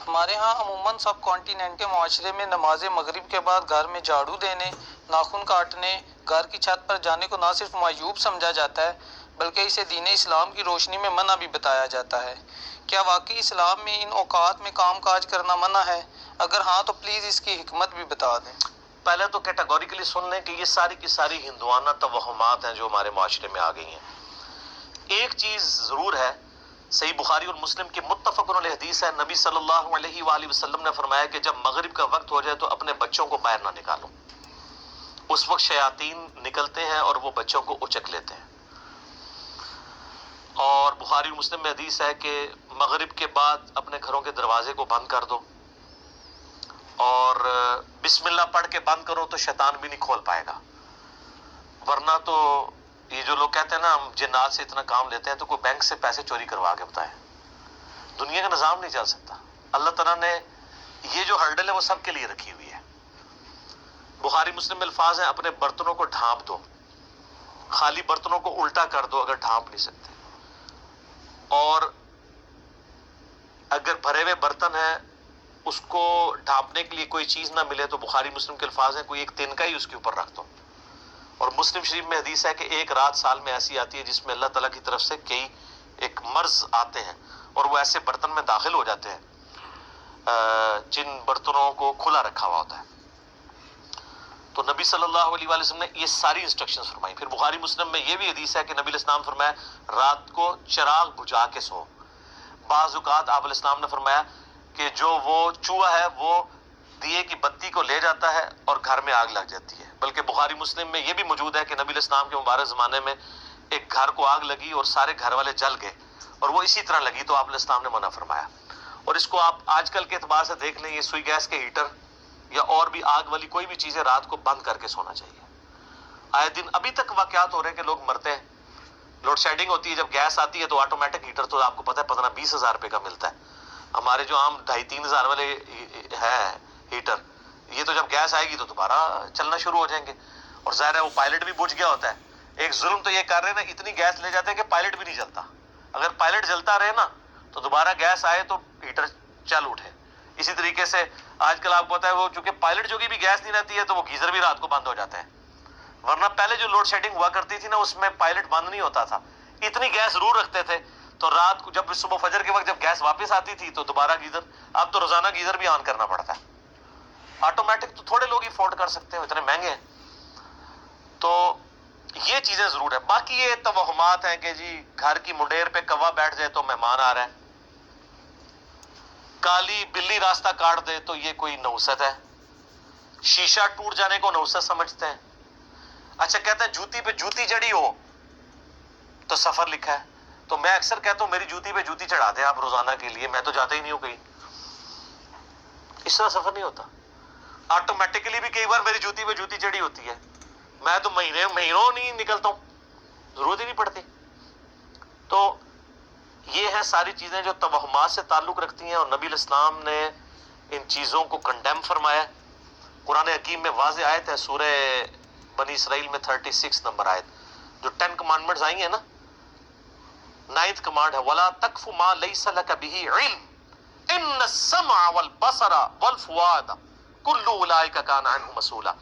ہمارے ہاں عموماً سب کانٹیننٹ کے معاشرے میں نماز مغرب کے بعد گھر میں جھاڑو دینے، ناخن کاٹنے، گھر کی چھت پر جانے کو نہ صرف معیوب سمجھا جاتا ہے بلکہ اسے دین اسلام کی روشنی میں منع بھی بتایا جاتا ہے۔ کیا واقعی اسلام میں ان اوقات میں کام کاج کرنا منع ہے؟ اگر ہاں تو پلیز اس کی حکمت بھی بتا دیں۔ پہلے تو کیٹیگوریکلی سن لیں کہ یہ ساری کی ساری ہندوانہ توہمات ہیں جو ہمارے معاشرے میں آ گئی ہیں۔ ایک چیز ضرور ہے، صحیح بخاری اور مسلم کی متفق علیہ حدیث ہے، نبی صلی اللہ علیہ وآلہ وسلم نے فرمایا کہ جب مغرب کا وقت ہو جائے تو اپنے بچوں کو باہر نہ نکالو، اس وقت شیاطین نکلتے ہیں اور وہ بچوں کو اچک لیتے ہیں۔ اور بخاری اور مسلم میں حدیث ہے کہ مغرب کے بعد اپنے گھروں کے دروازے کو بند کر دو، اور بسم اللہ پڑھ کے بند کرو تو شیطان بھی نہیں کھول پائے گا، ورنہ تو یہ جو لوگ کہتے ہیں نا ہم جنات سے اتنا کام لیتے ہیں، تو کوئی بینک سے پیسے چوری کروا کے بتائے، دنیا کا نظام نہیں چل سکتا۔ اللہ تعالیٰ نے یہ جو ہرڈل ہے وہ سب کے لیے رکھی ہوئی ہے۔ بخاری مسلم میں الفاظ ہیں، اپنے برتنوں کو ڈھانپ دو، خالی برتنوں کو الٹا کر دو اگر ڈھانپ نہیں سکتے، اور اگر بھرے ہوئے برتن ہیں اس کو ڈھانپنے کے لیے کوئی چیز نہ ملے تو بخاری مسلم کے الفاظ ہیں، کوئی ایک تنکا ہی اس کے اوپر رکھ دو۔ اور مسلم شریف میں حدیث ہے کہ ایک رات سال میں ایسی آتی ہے جس میں اللہ تعالیٰ کی طرف سے کئی ایک مرض آتے ہیں اور وہ ایسے برتن میں داخل ہو جاتے ہیں جن برتنوں کو کھلا رکھا ہوا ہوتا ہے۔ تو نبی صلی اللہ علیہ وآلہ وسلم نے یہ ساری انسٹرکشنز فرمائی۔ پھر بخاری مسلم میں یہ بھی حدیث ہے کہ نبی علیہ السلام فرمایا رات کو چراغ بجھا کے سو۔ بعض اوقات آپ علیہ السلام نے فرمایا کہ جو وہ چوہا ہے وہ دیے کی بتی کو لے جاتا ہے اور گھر میں آگ لگ جاتی ہے، بلکہ بخاری مسلم میں یہ بھی موجود ہے کہ نبی علیہ السلام کے مبارک زمانے میں ایک گھر کو آگ لگی اور سارے گھر والے جل گئے، اور وہ اسی طرح لگی تو آپ علیہ السلام نے منع فرمایا۔ اور اس کو آپ آج کل کے اعتبار سے دیکھ لیں، یہ سوئی گیس کے ہیٹر یا اور بھی آگ والی کوئی بھی چیزیں رات کو بند کر کے سونا چاہیے۔ آئے دن ابھی تک واقعات ہو رہے ہیں کہ لوگ مرتے ہیں، لوڈ شیڈنگ ہوتی ہے، جب گیس آتی ہے تو آٹومیٹک ہیٹر تو آپ کو پتہ ہے 15-20 ہزار روپے کا ملتا ہے۔ ہمارے جو عام 2,500-3 ہزار والے ہے ہیٹر، یہ تو جب گیس آئے گی تو دوبارہ چلنا شروع ہو جائیں گے، اور ظاہر ہے وہ پائلٹ بھی بجھ گیا ہوتا ہے۔ ایک ظلم تو یہ کر رہے ہیں نا، اتنی گیس لے جاتے ہیں کہ پائلٹ بھی نہیں جلتا۔ اگر پائلٹ جلتا رہے نا تو دوبارہ گیس آئے تو ہیٹر چل اٹھے۔ اسی طریقے سے آج کل آپ کو پتا ہے وہ چونکہ پائلٹ جو کی بھی گیس نہیں رہتی ہے تو وہ گیزر بھی رات کو بند ہو جاتے ہیں، ورنہ پہلے جو لوڈ شیڈنگ ہوا کرتی تھی نا اس میں پائلٹ بند نہیں ہوتا تھا، اتنی گیس ضرور رکھتے تھے، تو رات کو جب صبح فجر کے وقت جب گیس واپس آتی تھی تو دوبارہ گیزر، اب تو روزانہ گیزر بھی آن کرنا پڑتا ہے۔ آٹومیٹک تو تھوڑے لوگ ہی افورڈ کر سکتے ہیں، اتنے مہنگے ہیں۔ تو یہ چیزیں ضرور ہیں۔ باقی یہ توہمات ہیں کہ جی گھر کی منڈیر پہ کوا بیٹھ جائے تو مہمان آ رہا ہے، کالی بلی راستہ کاٹ دے تو یہ کوئی نحوست ہے، شیشہ ٹوٹ جانے کو نحوست سمجھتے ہیں۔ اچھا کہتے ہیں جوتی پہ جوتی چڑھی ہو تو سفر لکھا ہے، تو میں اکثر کہتا ہوں میری جوتی پہ جوتی چڑھا دیں آپ روزانہ کے لیے، میں تو جاتا ہی نہیں ہوں کہیں، اس طرح سفر نہیں ہوتا۔ آٹومیٹکلی بھی کئی بار میری جوتی پہ جوتی چڑھی ہوتی ہے، میں تو مہینوں نہیں نکلتا ہوں، ضرورت ہی نہیں پڑتی۔ تو یہ ہے ساری چیزیں جو توہمات سے تعلق رکھتی ہیں، اور نبی علیہ السلام نے ان چیزوں کو کنڈیم فرمایا۔ قرآن حکیم میں واضح آیت ہے، سورہ بنی اسرائیل میں 36 نمبر آیت، جو 10 کمانڈمنٹس آئی ہیں نا، 9th کمانڈ ہے وَلَا تَقْفُ مَا لَيْسَ لَكَ بِهِ عِلْمٌ إِنَّ السَّمْعَ وَالْبَصَرَ وَالْفُؤَادَ كُلُّ أُولَٰئِكَ كَانَ عَنْهُ مَسْئُولًا۔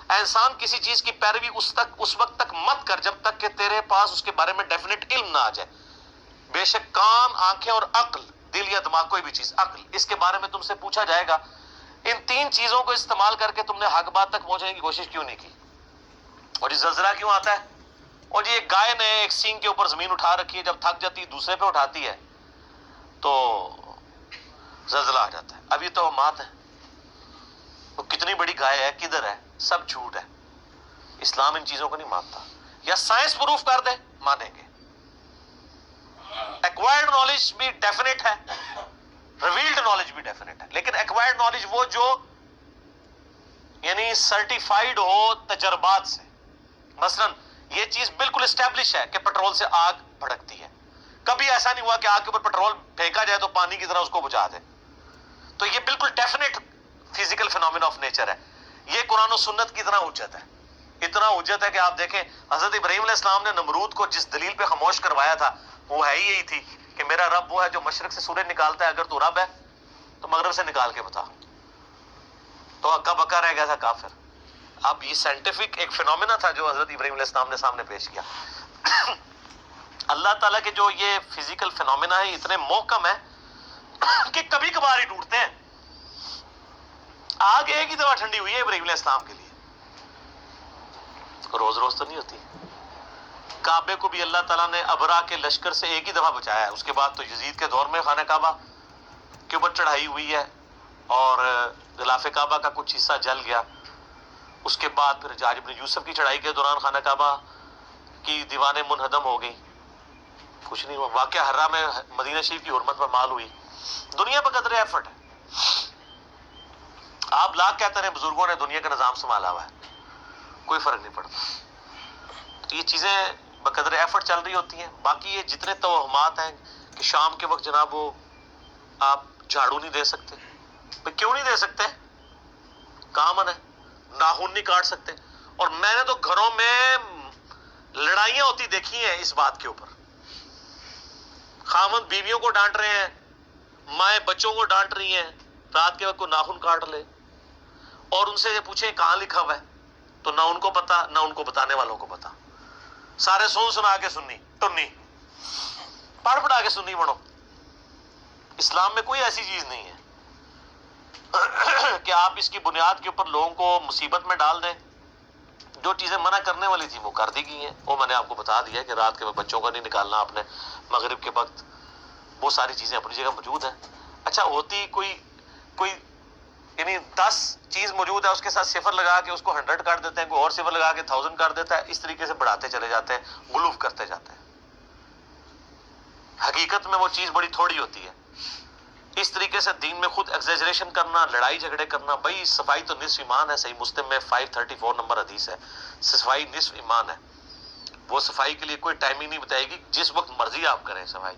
اے انسان کسی چیز کی پیروی اس وقت تک مت کر جب تک کہ تیرے پاس اس کے بارے میں ڈیفینٹ علم نہ آ جائے۔ بے شک کان، آنکھیں اور عقل، دل یا دماغ کوئی بھی چیز، عقل، اس کے بارے میں تم سے پوچھا جائے گا۔ ان 3 چیزوں کو استعمال کر کے تم نے حق بات تک پہنچنے کی کوشش کیوں نہیں کی؟ اور یہ زلزلہ کیوں آتا ہے؟ اور جی ایک گائے نے ایک سینگ کے اوپر زمین اٹھا رکھی ہے، جب تھک جاتی ہے دوسرے پہ اٹھاتی ہے تو زلزلہ آ جاتا ہے۔ اب یہ توہمات ہے، وہ کتنی بڑی گائے ہے، کدھر ہے، سب جھوٹ ہے۔ اسلام ان چیزوں کو نہیں مانتا۔ یا سائنس پروف کر دے مانیں گے، ایکوائرڈ نالج بھی ڈیفینٹ ہے، ریویلڈ نالج بھی ڈیفینٹ ہے، لیکن ایکوائرڈ نالج وہ جو یعنی سرٹیفائیڈ ہو تجربات سے۔ مثلا یہ چیز بالکل اسٹیبلش ہے کہ پیٹرول سے آگ بھڑکتی ہے، کبھی ایسا نہیں ہوا کہ آگ کے اوپر پیٹرول پھینکا جائے تو پانی کی طرح اس کو بجھا دے، تو یہ بالکل definite physical phenomena of nature ہے۔ یہ قرآن و سنت کی اتنا حجت ہے، اتنا حجت ہے کہ آپ دیکھیں حضرت ابراہیم علیہ السلام نے نمرود کو جس دلیل پہ خاموش کروایا تھا وہ ہے ہی یہی تھی کہ میرا رب وہ ہے جو مشرق سے سورج نکالتا ہے، اگر تو رب ہے تو مغرب سے نکال کے بتا. تو اکا بکا رہ گیا تھا کافر. اب یہ سائنٹیفک ایک فینومینا تھا جو حضرت ابراہیم علیہ السلام نے سامنے پیش کیا. اللہ تعالیٰ کے جو یہ فزیکل فینومینا ہے اتنے محکم ہے کہ کبھی کبھار ہی ٹوٹتے ہیں. آگ ایک ہی دفعہ ٹھنڈی ہوئی ہے ابراہیم علیہ السلام کے لیے, روز روز تو نہیں ہوتی. کعبے کو بھی اللہ تعالیٰ نے ابرا کے لشکر سے ایک ہی دفعہ بچایا ہے. اس کے بعد تو یزید کے دور میں خانہ کعبہ کے اوپر چڑھائی ہوئی ہے اور غلاف کعبہ کا کچھ حصہ جل گیا. اس کے بعد پھر حجاج بن یوسف کی چڑھائی کے دوران خانہ کعبہ کی دیواریں منہدم ہو گئی, کچھ نہیں ہوا. واقعہ حرہ میں مدینہ شریف کی حرمت پر مال ہوئی. دنیا پر قدر ایفرٹ ہے. آپ لاکھ کہتے ہیں بزرگوں نے دنیا کا نظام سنبھالا ہوا ہے, کوئی فرق نہیں پڑتا. یہ چیزیں بقدر ایفرٹ چل رہی ہوتی ہیں. باقی یہ جتنے توہمات ہیں کہ شام کے وقت جناب وہ آپ جھاڑو نہیں دے سکتے, کیوں نہیں دے سکتے؟ کامن ہے. ناخن نہیں کاٹ سکتے. اور میں نے تو گھروں میں لڑائیاں ہوتی دیکھی ہیں اس بات کے اوپر. خاوند بیویوں کو ڈانٹ رہے ہیں, مائیں بچوں کو ڈانٹ رہی ہیں رات کے وقت کو ناخن کاٹ لے, اور ان سے یہ پوچھیں کہاں لکھا ہوا ہے تو نہ ان کو پتا نہ ان کو بتانے والوں کو پتا. سارے سنا کے سنی ٹنی پڑھ پڑھا کے سنی بنو. اسلام میں کوئی ایسی چیز نہیں ہے کہ آپ اس کی بنیاد کے اوپر لوگوں کو مصیبت میں ڈال دیں. جو چیزیں منع کرنے والی تھی وہ کر دی گئی ہیں. وہ میں نے آپ کو بتا دیا کہ رات کے وقت بچوں کا نہیں نکالنا آپ نے, مغرب کے وقت وہ ساری چیزیں اپنی جگہ موجود ہیں. اچھا ہوتی کوئی یعنی 10 چیز موجود ہے اس کے ساتھ صفر لگا کے اس کو 100 کر دیتے ہیں, کوئی اور صفر لگا کے 1000 کر دیتا ہے. اس طریقے سے بڑھاتے چلے جاتے ہیں, غلوف کرتے جاتے ہیں. حقیقت میں وہ چیز بڑی تھوڑی ہوتی ہے. اس طریقے سے دین میں خود ایگزیجریشن کرنا, لڑائی جھگڑے کرنا. بھائی صفائی تو نصف ایمان ہے. صحیح مسلم میں 534 نمبر حدیث ہے, صفائی نصف ایمان ہے. وہ صفائی کے لیے کوئی ٹائمنگ نہیں بتائے گی, جس وقت مرضی آپ کریں صفائی.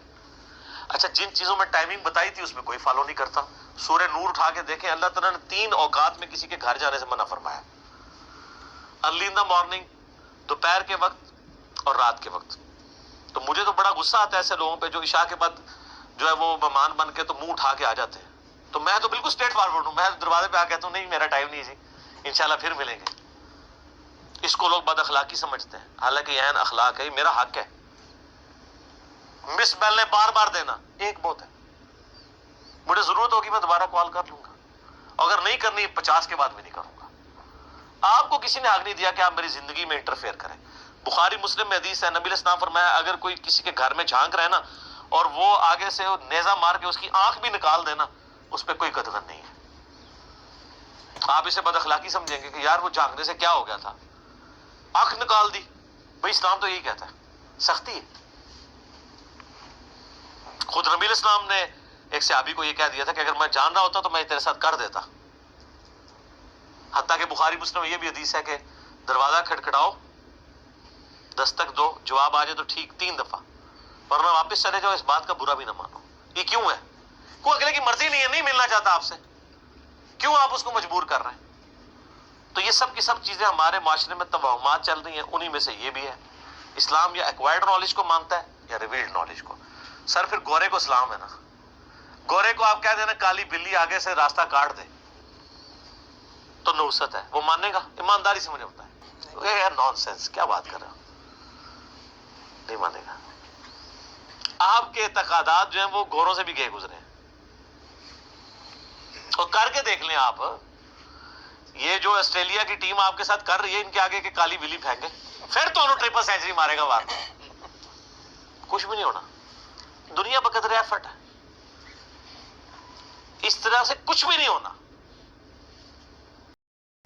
اچھا جن چیزوں میں ٹائمنگ بتائی تھی اس میں کوئی فالو نہیں کرتا. سورہ نور اٹھا کے دیکھیں, اللہ تعالیٰ نے 3 اوقات میں کسی کے گھر جانے سے منع فرمایا. ارلی ان دا مارننگ, دوپہر کے وقت اور رات کے وقت. تو مجھے تو بڑا غصہ آتا ہے ایسے لوگوں پہ جو عشاء کے بعد جو ہے وہ مہمان بن کے تو منہ اٹھا کے آ جاتے ہیں. تو میں تو بالکل اسٹریٹ فارورڈ ہوں. میں دروازے پہ آ کہتا ہوں نہیں میرا ٹائم نہیں جی, انشاءاللہ پھر ملیں گے. اس کو لوگ بد اخلاقی سمجھتے ہیں, حالانکہ یہ عین اخلاق ہے, یہ میرا حق ہے. مس بیل نے بار بار دینا ایک بہت ہے. مجھے ضرورت ہوگی میں دوبارہ کال کر لوں گا, اگر نہیں کرنی 50 کے بعد بھی نہیں کروں گا. آپ کو کسی نے حق نہیں دیا کہ آپ میری زندگی میں انٹرفیئر کریں. بخاری مسلم میں حدیث ہے, نبی علیہ السلام فرمایا اگر کوئی کسی کے گھر میں جھانک رہے نا اور وہ آگے سے نیزہ مار کے اس کی آنکھ بھی نکال دینا, اس پہ کوئی قدغن نہیں ہے. آپ اسے بد اخلاقی سمجھیں گے کہ یار وہ جھانکنے سے کیا ہو گیا تھا, آنکھ نکال دی. بھائی اسلام تو یہی کہتا ہے, سختی ہے. خود نبی علیہ السلام نے ایک صحابی کو یہ کہہ دیا تھا کہ اگر میں جان رہا ہوتا تو میں تیرے ساتھ کر دیتا. حتیٰ کہ بخاری مسلم میں یہ بھی حدیث ہے کہ دروازہ کھٹکھٹاؤ, دستک دو, جواب آ جائے تو ٹھیک 3 دفعہ, ورنہ واپس چلے جاؤ. اس بات کا برا بھی نہ مانو. یہ کیوں ہے؟ کوئی اگلے کی مرضی نہیں ہے, نہیں ملنا چاہتا آپ سے, کیوں آپ اس کو مجبور کر رہے ہیں؟ تو یہ سب کی سب چیزیں ہمارے معاشرے میں توہمات چل رہی ہیں. انہی میں سے یہ بھی ہے. اسلام یا ایکوائرڈ نالج کو مانتا ہے یا ریویلڈ نالج کو. سر پھر گورے کو اسلام ہے نا, گورے کو آپ کہہ دینا کالی بلی آگے سے راستہ کاٹ دے تو نوست ہے, وہ مانے گا؟ ایمانداری سے مجھے بتائیں. نان سینس کیا بات کر رہے ہو, نہیں مانے گا. آپ کے اعتقادات جو ہیں وہ گوروں سے بھی گئے گزرے ہیں. اور کر کے دیکھ لیں آپ, یہ جو آسٹریلیا کی ٹیم آپ کے ساتھ کر رہی ہے, ان کے آگے کے کالی بلی پھینکے پھر تو انہوں 3 سینچری مارے گا وار, کچھ بھی نہیں ہونا. دنیا بقدر ایفرٹ ہے, اس طرح سے کچھ بھی نہیں ہونا.